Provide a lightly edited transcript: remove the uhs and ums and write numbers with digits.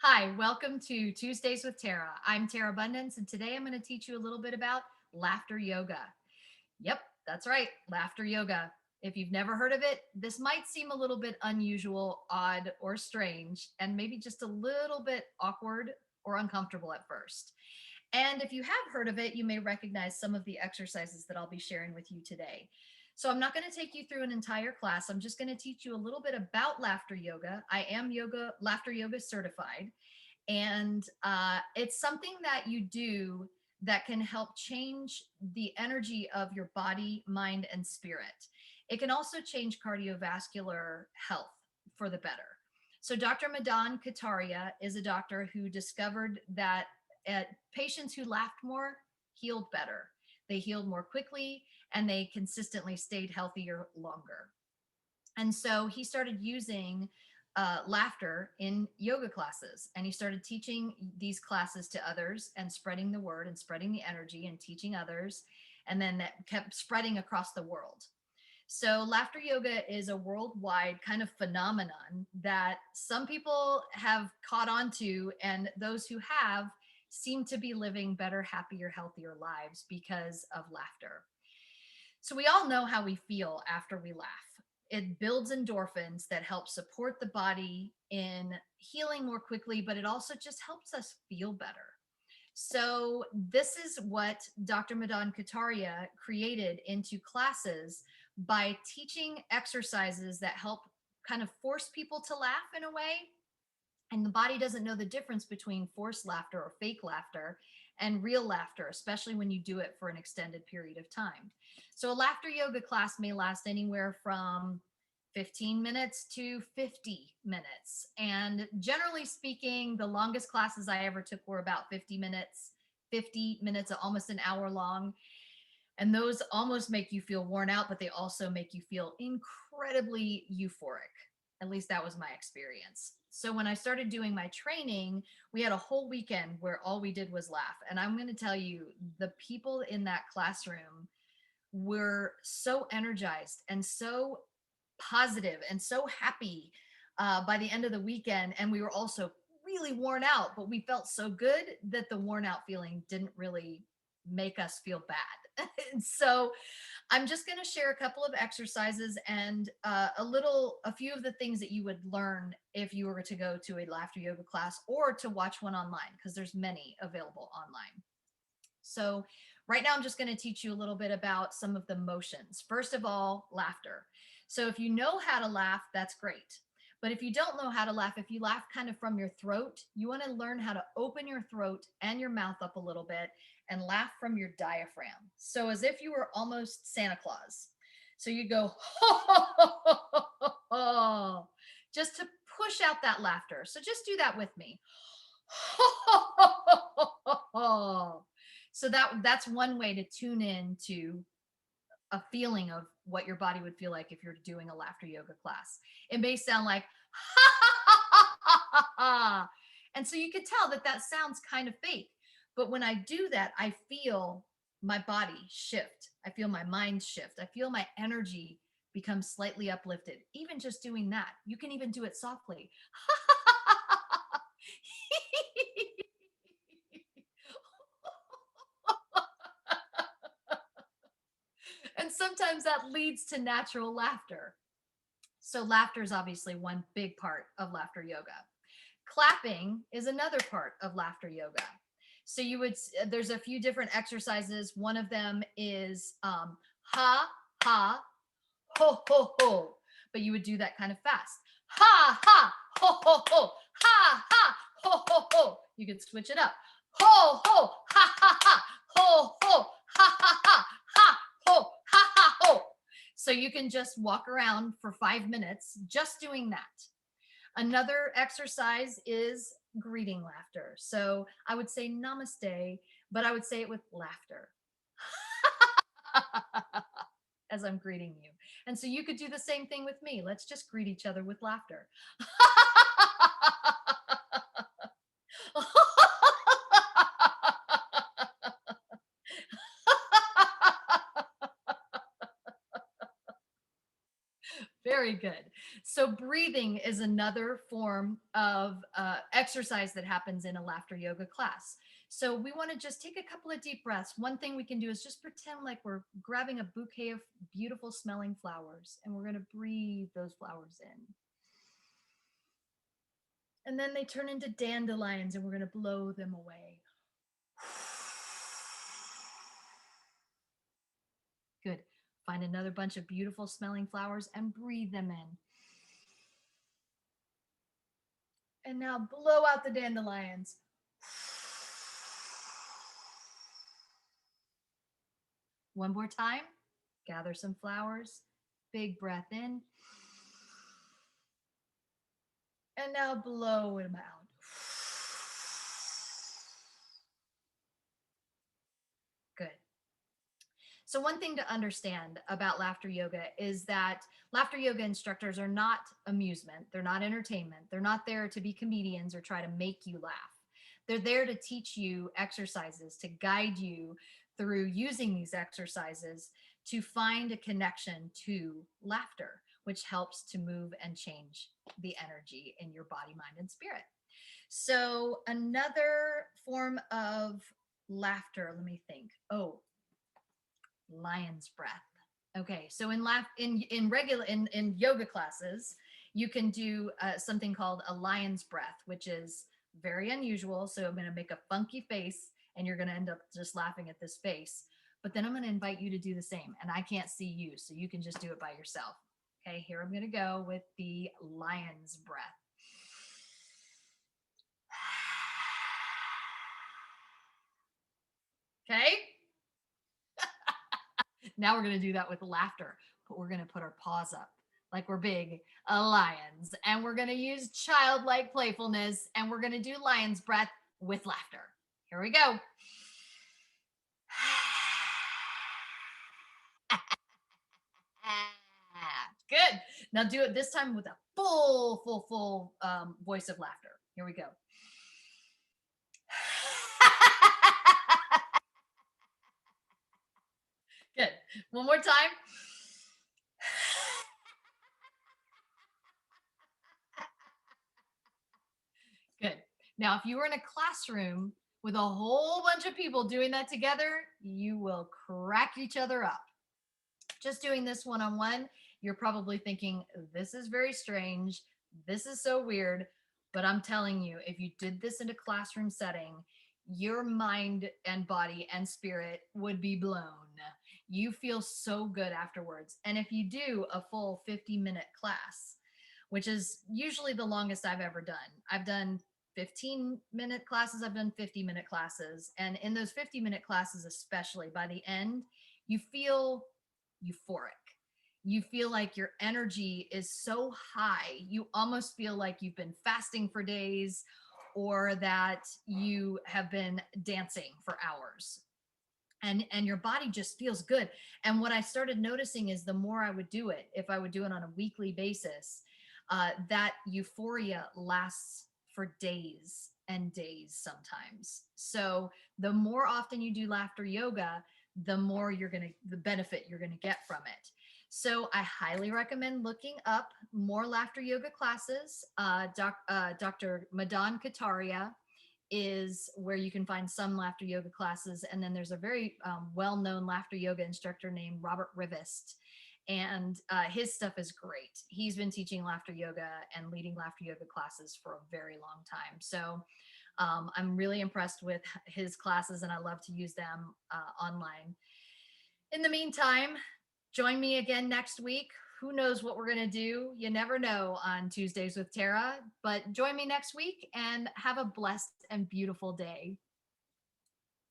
Hi, welcome to Tuesdays with Terra. I'm Terra Bundance, and today I'm going to teach you a little bit about laughter yoga. Yep, that's right, laughter yoga. If you've never heard of it, this might seem a little bit unusual, odd, or strange, and maybe just a little bit awkward or uncomfortable at first. And if you have heard of it, you may recognize some of the exercises that I'll be sharing with you today. So I'm not going to take you through an entire class. I'm just going to teach you a little bit about laughter yoga. I am laughter yoga certified, and it's something that you do that can help change the energy of your body, mind, and spirit. It can also change cardiovascular health for the better. So Dr. Madan Kataria is a doctor who discovered that patients who laughed more healed better. They healed more quickly and they consistently stayed healthier longer. And so he started using laughter in yoga classes, and he started teaching these classes to others and spreading the word and spreading the energy and teaching others. And then that kept spreading across the world. So laughter yoga is a worldwide kind of phenomenon that some people have caught on to, and those who have seem to be living better, happier, healthier lives because of laughter. So we all know how we feel after we laugh. It builds endorphins that help support the body in healing more quickly, but it also just helps us feel better. So this is what Dr. Madan Kataria created into classes by teaching exercises that help kind of force people to laugh in a way. And the body doesn't know the difference between forced laughter or fake laughter and real laughter, especially when you do it for an extended period of time. So a laughter yoga class may last anywhere from 15 minutes to 50 minutes. And generally speaking, the longest classes I ever took were about 50 minutes, almost an hour long. And those almost make you feel worn out, but they also make you feel incredibly euphoric. At least that was my experience. So when I started doing my training, we had a whole weekend where all we did was laugh. And I'm going to tell you, the people in that classroom were so energized and so positive and so happy by the end of the weekend. And we were also really worn out, but we felt so good that the worn out feeling didn't really make us feel bad. And so I'm just going to share a couple of exercises and a few of the things that you would learn if you were to go to a laughter yoga class or to watch one online, because there's many available online. So right now I'm just going to teach you a little bit about some of the motions. First of all, laughter. So if you know how to laugh, that's great. But if you don't know how to laugh, if you laugh kind of from your throat, you want to learn how to open your throat and your mouth up a little bit and laugh from your diaphragm. So as if you were almost Santa Claus. So you go, just to push out that laughter. So just do that with me. So that's one way to tune in to a feeling of what your body would feel like if you're doing a laughter yoga class. It may sound like and so you could tell that that sounds kind of fake. But when I do that, I feel my body shift. I feel my mind shift. I feel my energy become slightly uplifted. Even just doing that, you can even do it softly. And sometimes that leads to natural laughter. So laughter is obviously one big part of laughter yoga. Clapping is another part of laughter yoga. So there's a few different exercises. One of them is ha, ha, ho, ho, ho. But you would do that kind of fast. Ha, ha, ho, ho, ho, ha, ha, ho, ho, ho. You could switch it up. Ho, ho, ha, ha, ha, ho, ho, ha, ha, ha, ha, ho, ha, ha, ho. So you can just walk around for 5 minutes just doing that. Another exercise is greeting laughter. So I would say namaste, but I would say it with laughter as I'm greeting you. And so you could do the same thing with me. Let's just greet each other with laughter. Very good. So So breathing is another form of exercise that happens in a laughter yoga class. So we want to just take a couple of deep breaths. One thing we can do is just pretend like we're grabbing a bouquet of beautiful smelling flowers, and we're going to breathe those flowers in. And then they turn into dandelions, and we're going to blow them away. Good. Find another bunch of beautiful smelling flowers and breathe them in. And now blow out the dandelions. One more time. Gather some flowers. Big breath in. And now blow them out. Good. So one thing to understand about laughter yoga is that laughter yoga instructors are not amusement. They're not entertainment. They're not there to be comedians or try to make you laugh. They're there to teach you exercises, to guide you through using these exercises to find a connection to laughter, which helps to move and change the energy in your body, mind, and spirit. So another form of laughter, let me think. Oh, lion's breath. Okay, so in yoga classes, you can do something called a lion's breath, which is very unusual. So I'm going to make a funky face, and you're going to end up just laughing at this face. But then I'm going to invite you to do the same, and I can't see you, so you can just do it by yourself. Okay, here I'm going to go with the lion's breath. Okay. Now we're going to do that with laughter, but we're going to put our paws up like we're big lions, and we're going to use childlike playfulness, and we're going to do lion's breath with laughter. Here we go. Good. Now do it this time with a full voice of laughter. Here we go. Good. One more time. Good. Now, if you were in a classroom with a whole bunch of people doing that together, you will crack each other up. Just doing this one on one, you're probably thinking, this is very strange. This is so weird. But I'm telling you, if you did this in a classroom setting, your mind and body and spirit would be blown. You feel so good afterwards. And if you do a full 50-minute class, which is usually the longest I've ever done, I've done 15-minute classes, I've done 50-minute classes. And in those 50-minute classes, especially by the end, you feel euphoric. You feel like your energy is so high. You almost feel like you've been fasting for days or that you have been dancing for hours. And your body just feels good. And what I started noticing is the more I would do it, if I would do it on a weekly basis, that euphoria lasts for days and days sometimes. So the more often you do laughter yoga, the more the benefit you're going to get from it. So I highly recommend looking up more laughter yoga classes. Dr. Madan Kataria is where you can find some laughter yoga classes. And then there's a very well-known laughter yoga instructor named Robert Rivest. And his stuff is great. He's been teaching laughter yoga and leading laughter yoga classes for a very long time. So I'm really impressed with his classes, and I love to use them online. In the meantime, join me again next week. Who knows what we're going to do? You never know on Tuesdays with Terra, but join me next week and have a blessed and beautiful day.